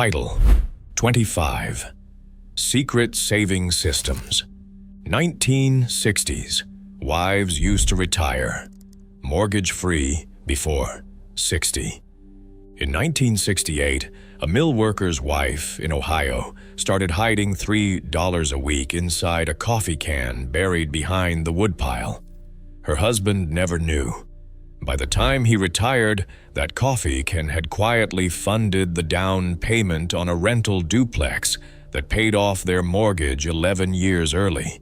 Title: 25. Secret Saving Systems. 1960s. Wives used to retire mortgage-free before 60. In 1968, a mill worker's wife in Ohio started hiding $3 a week inside a coffee can buried behind the woodpile. Her husband never knew. By the time he retired, that coffee can had quietly funded the down payment on a rental duplex that paid off their mortgage 11 years early.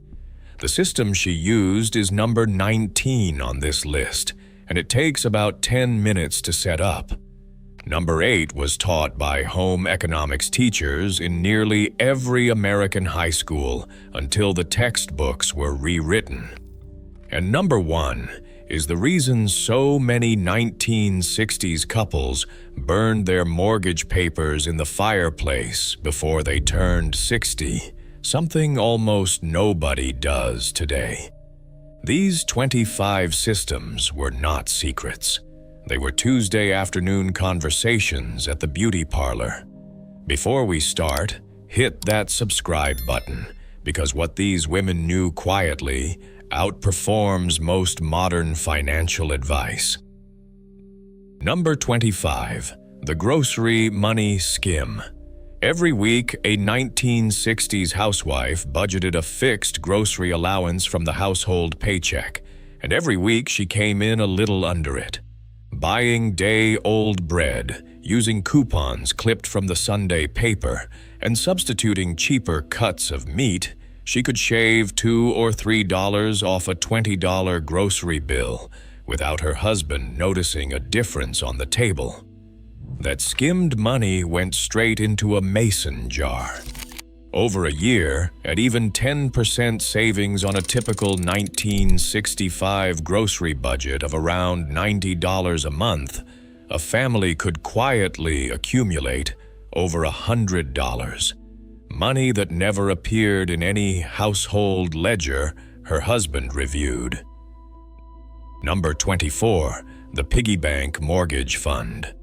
The system she used is number 19 on this list, and it takes about 10 minutes to set up. Number 8 was taught by home economics teachers in nearly every American high school until the textbooks were rewritten. And number 1 is the reason so many 1960s couples burned their mortgage papers in the fireplace before they turned 60, something almost nobody does today. These 25 systems were not secrets. They were Tuesday afternoon conversations at the beauty parlor. Before we start, hit that subscribe button, because what these women knew quietly outperforms most modern financial advice. Number 25. The Grocery Money Skim. Every week, a 1960s housewife budgeted a fixed grocery allowance from the household paycheck, and every week she came in a little under it. Buying day-old bread, using coupons clipped from the Sunday paper, and substituting cheaper cuts of meat, she could shave $2 or $3 off a $20 grocery bill without her husband noticing a difference on the table. That skimmed money went straight into a mason jar. Over a year, at even 10% savings on a typical 1965 grocery budget of around $90 a month, a family could quietly accumulate over $100. Money that never appeared in any household ledger her husband reviewed. Number 24. The Piggy Bank Mortgage Fund.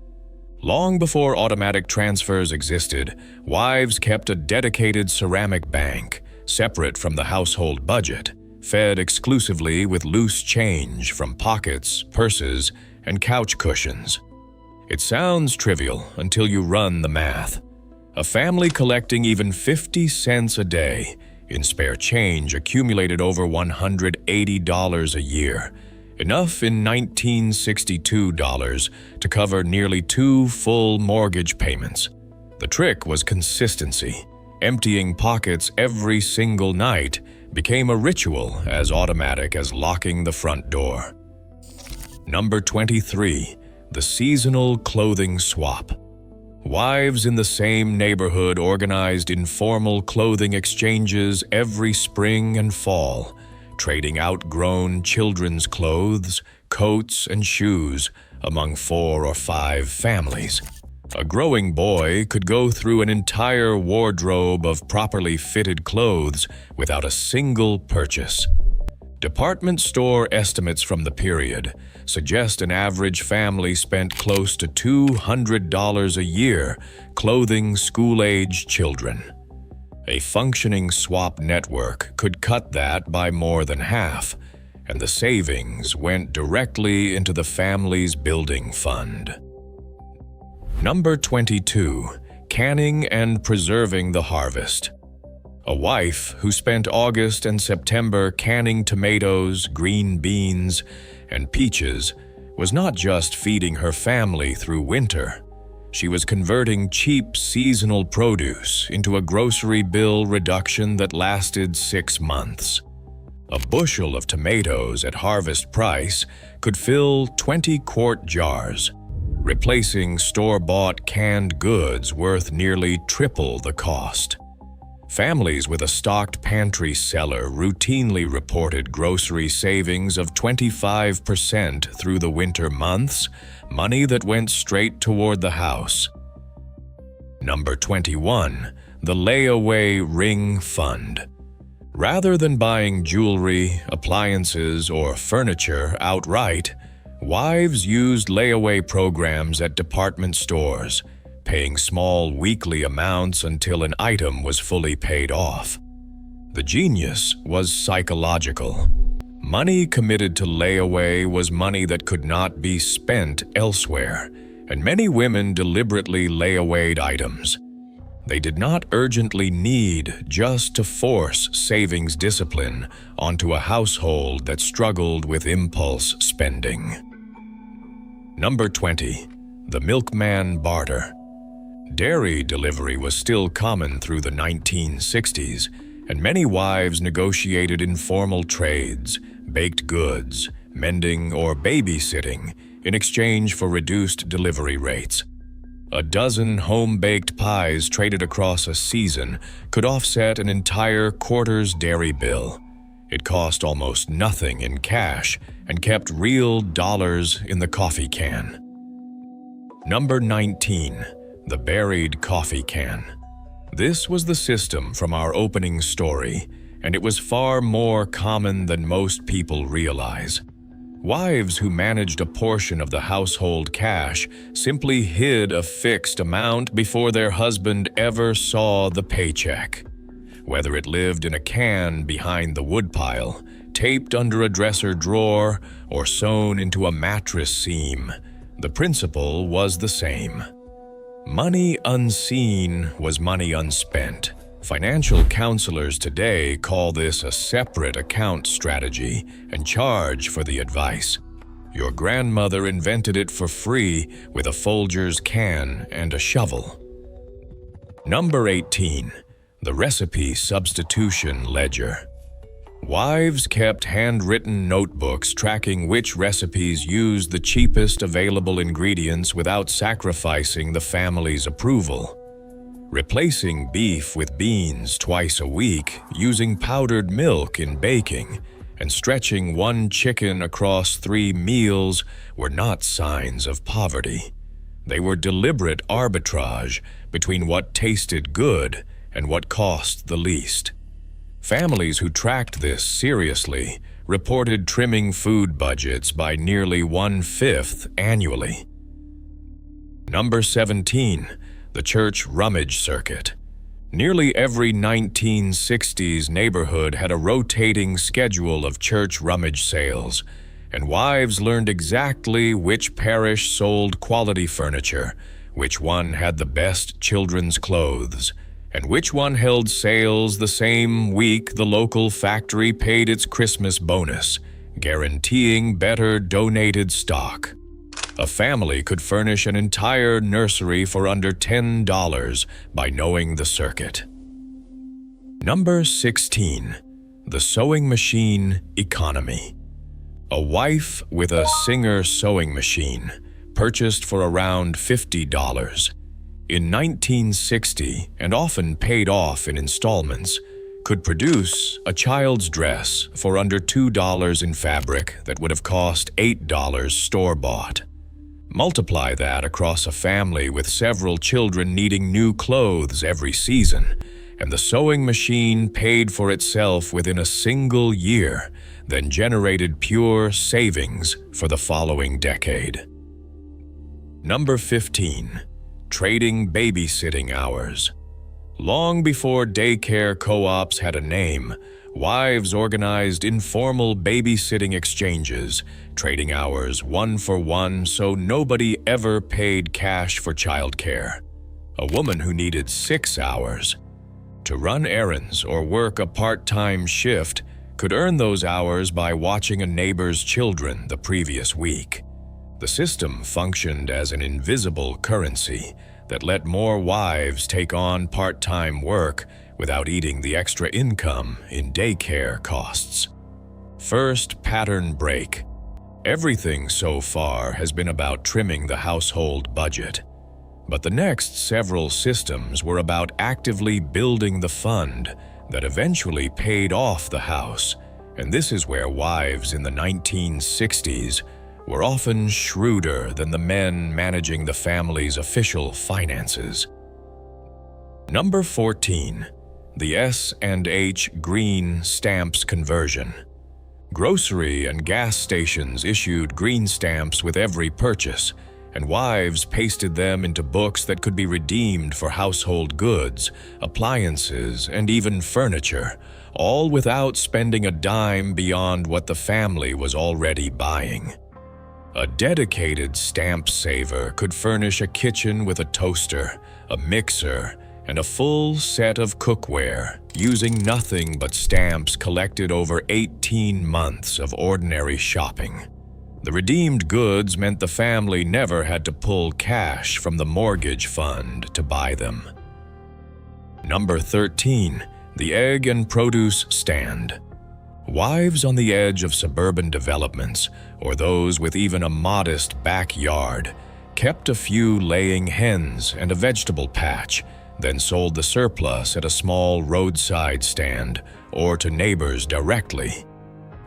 Long before automatic transfers existed, wives kept a dedicated ceramic bank, separate from the household budget, fed exclusively with loose change from pockets, purses, and couch cushions. It sounds trivial until you run the math. A family collecting even 50 cents a day in spare change accumulated over $180 a year, enough in 1962 dollars to cover nearly 2 full mortgage payments. The trick was consistency. Emptying pockets every single night became a ritual as automatic as locking the front door. Number 23. The Seasonal Clothing Swap. Wives in the same neighborhood organized informal clothing exchanges every spring and fall, trading outgrown children's clothes, coats, and shoes among 4 or 5 families. A growing boy could go through an entire wardrobe of properly fitted clothes without a single purchase. Department store estimates from the period suggest an average family spent close to $200 a year clothing school-age children. A functioning swap network could cut that by more than half, and the savings went directly into the family's building fund. Number 22. Canning and Preserving the Harvest. A wife who spent August and September canning tomatoes, green beans, and peaches was not just feeding her family through winter. She was converting cheap seasonal produce into a grocery bill reduction that lasted 6 months. A bushel of tomatoes at harvest price could fill 20-quart jars, replacing store-bought canned goods worth nearly triple the cost. Families with a stocked pantry cellar routinely reported grocery savings of 25% through the winter months, money that went straight toward the house. Number 21. The Layaway Ring Fund. Rather than buying jewelry, appliances, or furniture outright, wives used layaway programs at department stores, paying small weekly amounts until an item was fully paid off. The genius was psychological. Money committed to layaway was money that could not be spent elsewhere, and many women deliberately layawayed items. They did not urgently need just to force savings discipline onto a household that struggled with impulse spending. Number 20. The milkman barter. Dairy delivery was still common through the 1960s, and many wives negotiated informal trades, baked goods, mending, or babysitting in exchange for reduced delivery rates. A dozen home-baked pies traded across a season could offset an entire quarter's dairy bill. It cost almost nothing in cash and kept real dollars in the coffee can. Number 19. The buried coffee can. This was the system from our opening story, and it was far more common than most people realize. Wives who managed a portion of the household cash simply hid a fixed amount before their husband ever saw the paycheck. Whether it lived in a can behind the woodpile, taped under a dresser drawer, or sewn into a mattress seam, the principle was the same. Money unseen was money unspent. Financial counselors today call this a separate account strategy and charge for the advice. Your grandmother invented it for free with a Folgers can and a shovel. Number 18. The recipe substitution ledger. Wives kept handwritten notebooks tracking which recipes used the cheapest available ingredients without sacrificing the family's approval. Replacing beef with beans twice a week, using powdered milk in baking, and stretching one chicken across 3 meals were not signs of poverty. They were deliberate arbitrage between what tasted good and what cost the least. Families who tracked this seriously reported trimming food budgets by nearly 1/5 annually. Number 17. The church rummage circuit. Nearly every 1960s neighborhood had a rotating schedule of church rummage sales, and wives learned exactly which parish sold quality furniture, which one had the best children's clothes, and which one held sales the same week the local factory paid its Christmas bonus, guaranteeing better donated stock. A family could furnish an entire nursery for under $10 by knowing the circuit. Number 16. The sewing machine economy. A wife with a Singer sewing machine, purchased for around $50 in 1960 and often paid off in installments, could produce a child's dress for under $2 in fabric that would have cost $8 store-bought. Multiply that across a family with several children needing new clothes every season, and the sewing machine paid for itself within a single year, then generated pure savings for the following decade. Number 15. Trading babysitting hours. Long before daycare co-ops had a name, wives organized informal babysitting exchanges, trading hours 1 for 1 so nobody ever paid cash for childcare. A woman who needed 6 hours to run errands or work a part-time shift could earn those hours by watching a neighbor's children the previous week. The system functioned as an invisible currency that let more wives take on part-time work without eating the extra income in daycare costs. First pattern break. Everything so far has been about trimming the household budget. But the next several systems were about actively building the fund that eventually paid off the house, and this is where wives in the 1960s were often shrewder than the men managing the family's official finances. Number 14. The S&H green stamps conversion. Grocery and gas stations issued green stamps with every purchase, and wives pasted them into books that could be redeemed for household goods, appliances, and even furniture, all without spending a dime beyond what the family was already buying. A dedicated stamp saver could furnish a kitchen with a toaster, a mixer, and a full set of cookware, using nothing but stamps collected over 18 months of ordinary shopping. The redeemed goods meant the family never had to pull cash from the mortgage fund to buy them. Number 13. The egg and produce stand. Wives on the edge of suburban developments, or those with even a modest backyard, kept a few laying hens and a vegetable patch, then sold the surplus at a small roadside stand or to neighbors directly.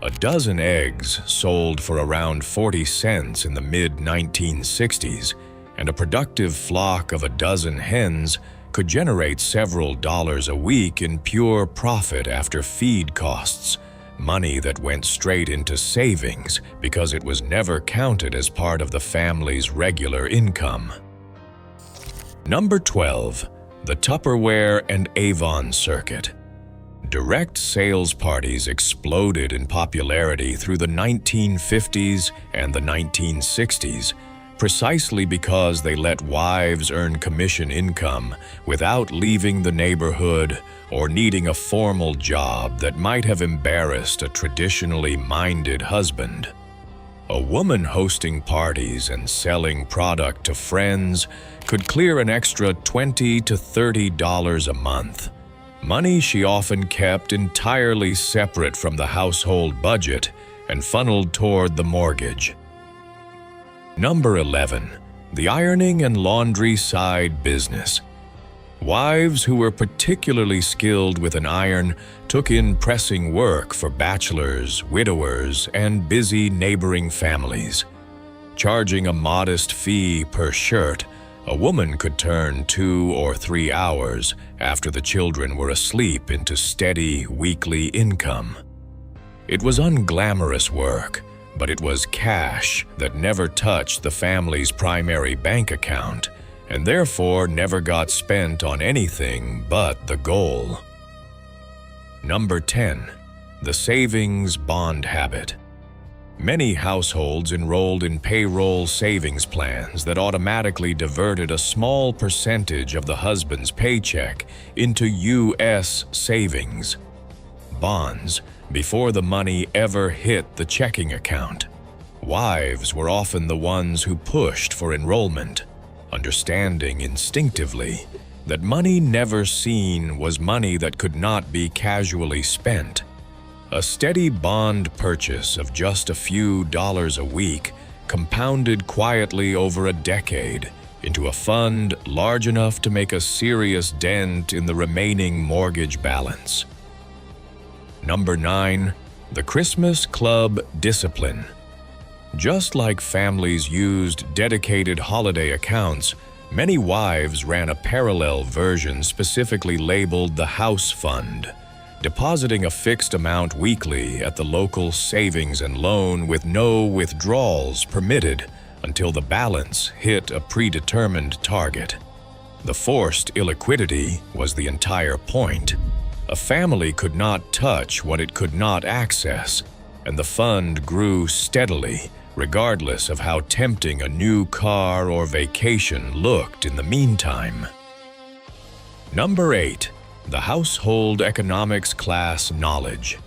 A dozen eggs sold for around 40 cents in the mid-1960s, and a productive flock of a dozen hens could generate several dollars a week in pure profit after feed costs, money that went straight into savings because it was never counted as part of the family's regular income. Number 12. The Tupperware and Avon circuit. Direct sales parties exploded in popularity through the 1950s and the 1960s, precisely because they let wives earn commission income without leaving the neighborhood or needing a formal job that might have embarrassed a traditionally minded husband. A woman hosting parties and selling product to friends could clear an extra $20 to $30 a month, money she often kept entirely separate from the household budget and funneled toward the mortgage. Number 11. The ironing and laundry side business. Wives who were particularly skilled with an iron took in pressing work for bachelors, widowers, and busy neighboring families. Charging a modest fee per shirt, a woman could turn 2 or 3 hours after the children were asleep into steady weekly income. It was unglamorous work, but it was cash that never touched the family's primary bank account, and therefore never got spent on anything but the goal. Number 10. The savings bond habit. Many households enrolled in payroll savings plans that automatically diverted a small percentage of the husband's paycheck into U.S. savings bonds before the money ever hit the checking account. Wives were often the ones who pushed for enrollment, understanding instinctively that money never seen was money that could not be casually spent. A steady bond purchase of just a few dollars a week compounded quietly over a decade into a fund large enough to make a serious dent in the remaining mortgage balance. Number 9. The Christmas Club discipline. Just like families used dedicated holiday accounts, many wives ran a parallel version specifically labeled the House Fund, depositing a fixed amount weekly at the local savings and loan with no withdrawals permitted until the balance hit a predetermined target. The forced illiquidity was the entire point. A family could not touch what it could not access, and the fund grew steadily, regardless of how tempting a new car or vacation looked in the meantime. Number 8. The household economics class knowledge.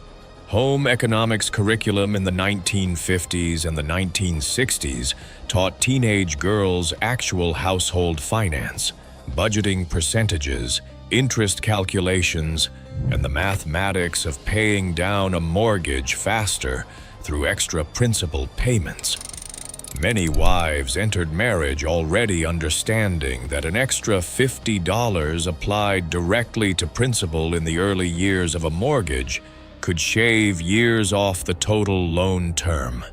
Home economics curriculum in the 1950s and the 1960s taught teenage girls actual household finance, budgeting percentages, interest calculations, and the mathematics of paying down a mortgage faster through extra principal payments. Many wives entered marriage already understanding that an extra $50 applied directly to principal in the early years of a mortgage could shave years off the total loan term.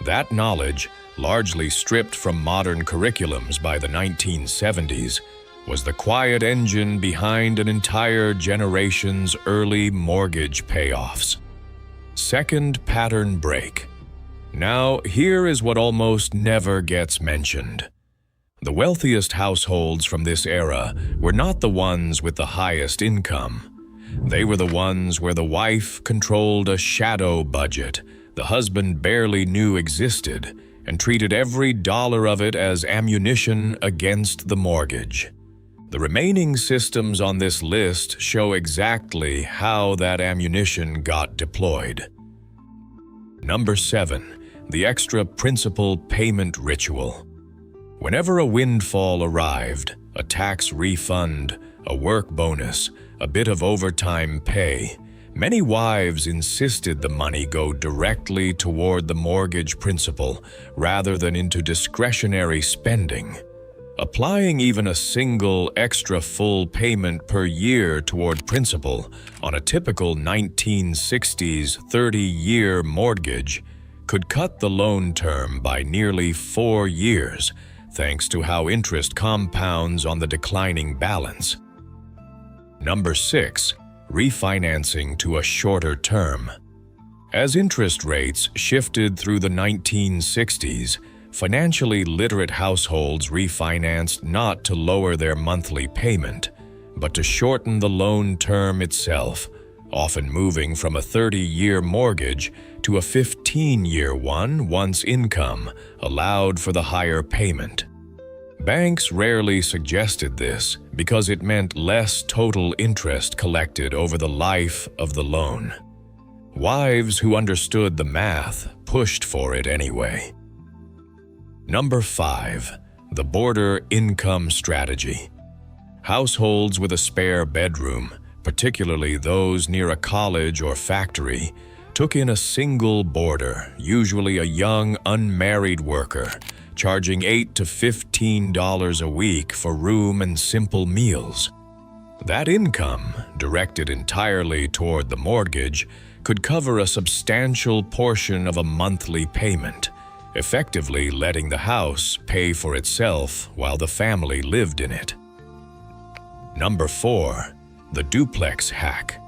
That knowledge, largely stripped from modern curriculums by the 1970s, was the quiet engine behind an entire generation's early mortgage payoffs. Second pattern break. Now, here is what almost never gets mentioned: The wealthiest households from this era were not the ones with the highest income. They were the ones where the wife controlled a shadow budget the husband barely knew existed and treated every dollar of it as ammunition against the mortgage. The remaining systems on this list show exactly how that ammunition got deployed. Number 7. The extra principal payment ritual. Whenever a windfall arrived, a tax refund, a work bonus, a bit of overtime pay, many wives insisted the money go directly toward the mortgage principal rather than into discretionary spending. Applying even a single extra full payment per year toward principal on a typical 1960s 30-year mortgage could cut the loan term by nearly 4 years, thanks to how interest compounds on the declining balance. Number 6. Refinancing to a shorter term. As interest rates shifted through the 1960s, financially literate households refinanced not to lower their monthly payment, but to shorten the loan term itself, often moving from a 30-year mortgage to a 15-year one once income allowed for the higher payment. Banks rarely suggested this because it meant less total interest collected over the life of the loan. Wives who understood the math pushed for it anyway. Number 5. The border income strategy. Households with a spare bedroom, particularly those near a college or factory, took in a single boarder, usually a young unmarried worker, charging $8 to $15 a week for room and simple meals. That income, directed entirely toward the mortgage, could cover a substantial portion of a monthly payment, effectively letting the house pay for itself while the family lived in it. Number 4. The duplex hack.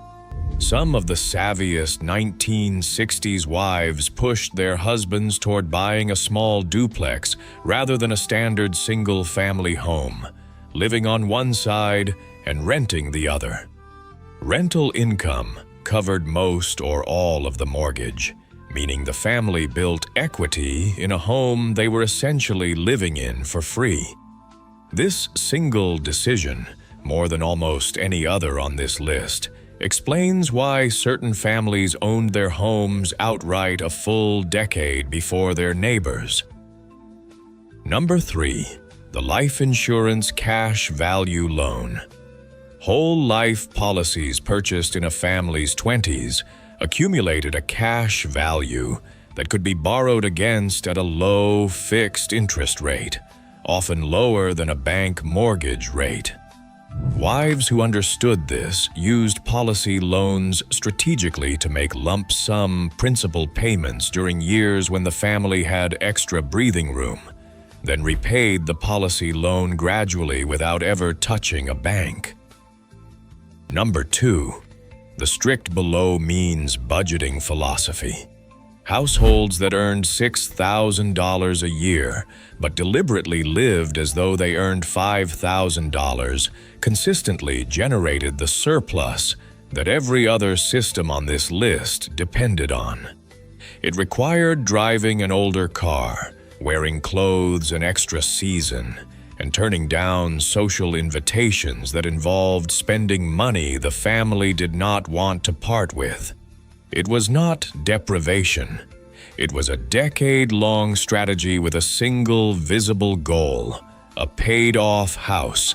Some of the savviest 1960s wives pushed their husbands toward buying a small duplex rather than a standard single-family home, living on one side and renting the other. Rental income covered most or all of the mortgage, meaning the family built equity in a home they were essentially living in for free. This single decision, more than almost any other on this list, explains why certain families owned their homes outright a full decade before their neighbors. Number 3. The life insurance cash value loan. Whole life policies purchased in a family's 20s accumulated a cash value that could be borrowed against at a low, fixed interest rate, often lower than a bank mortgage rate. Wives who understood this used policy loans strategically to make lump sum principal payments during years when the family had extra breathing room, then repaid the policy loan gradually without ever touching a bank. Number 2. The strict below-means budgeting philosophy. Households that earned $6,000 a year but deliberately lived as though they earned $5,000 consistently generated the surplus that every other system on this list depended on. It required driving an older car, wearing clothes an extra season, and turning down social invitations that involved spending money the family did not want to part with. It was not deprivation. It was a decade-long strategy with a single visible goal, a paid-off house.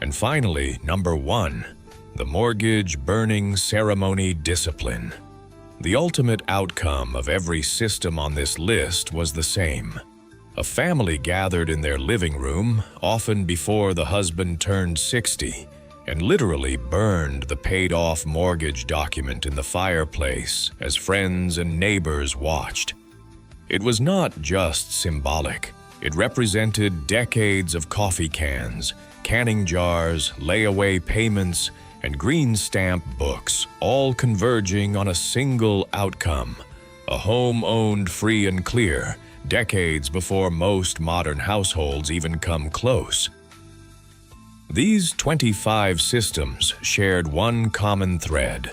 And finally, number 1, the mortgage burning ceremony discipline. The ultimate outcome of every system on this list was the same. A family gathered in their living room, often before the husband turned 60, and literally burned the paid-off mortgage document in the fireplace as friends and neighbors watched. It was not just symbolic. It represented decades of coffee cans, canning jars, layaway payments, and green stamp books, all converging on a single outcome, a home owned free and clear, decades before most modern households even come close. These 25 systems shared one common thread.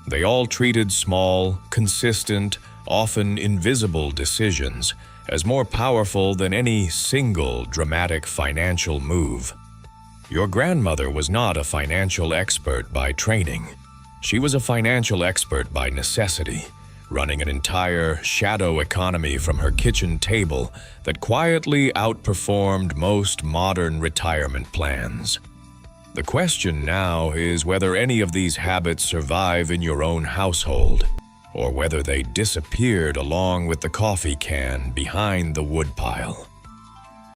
They all treated small, consistent, often invisible decisions as more powerful than any single dramatic financial move. Your grandmother was not a financial expert by training. She was a financial expert by necessity, running an entire shadow economy from her kitchen table that quietly outperformed most modern retirement plans. The question now is whether any of these habits survive in your own household, or whether they disappeared along with the coffee can behind the woodpile.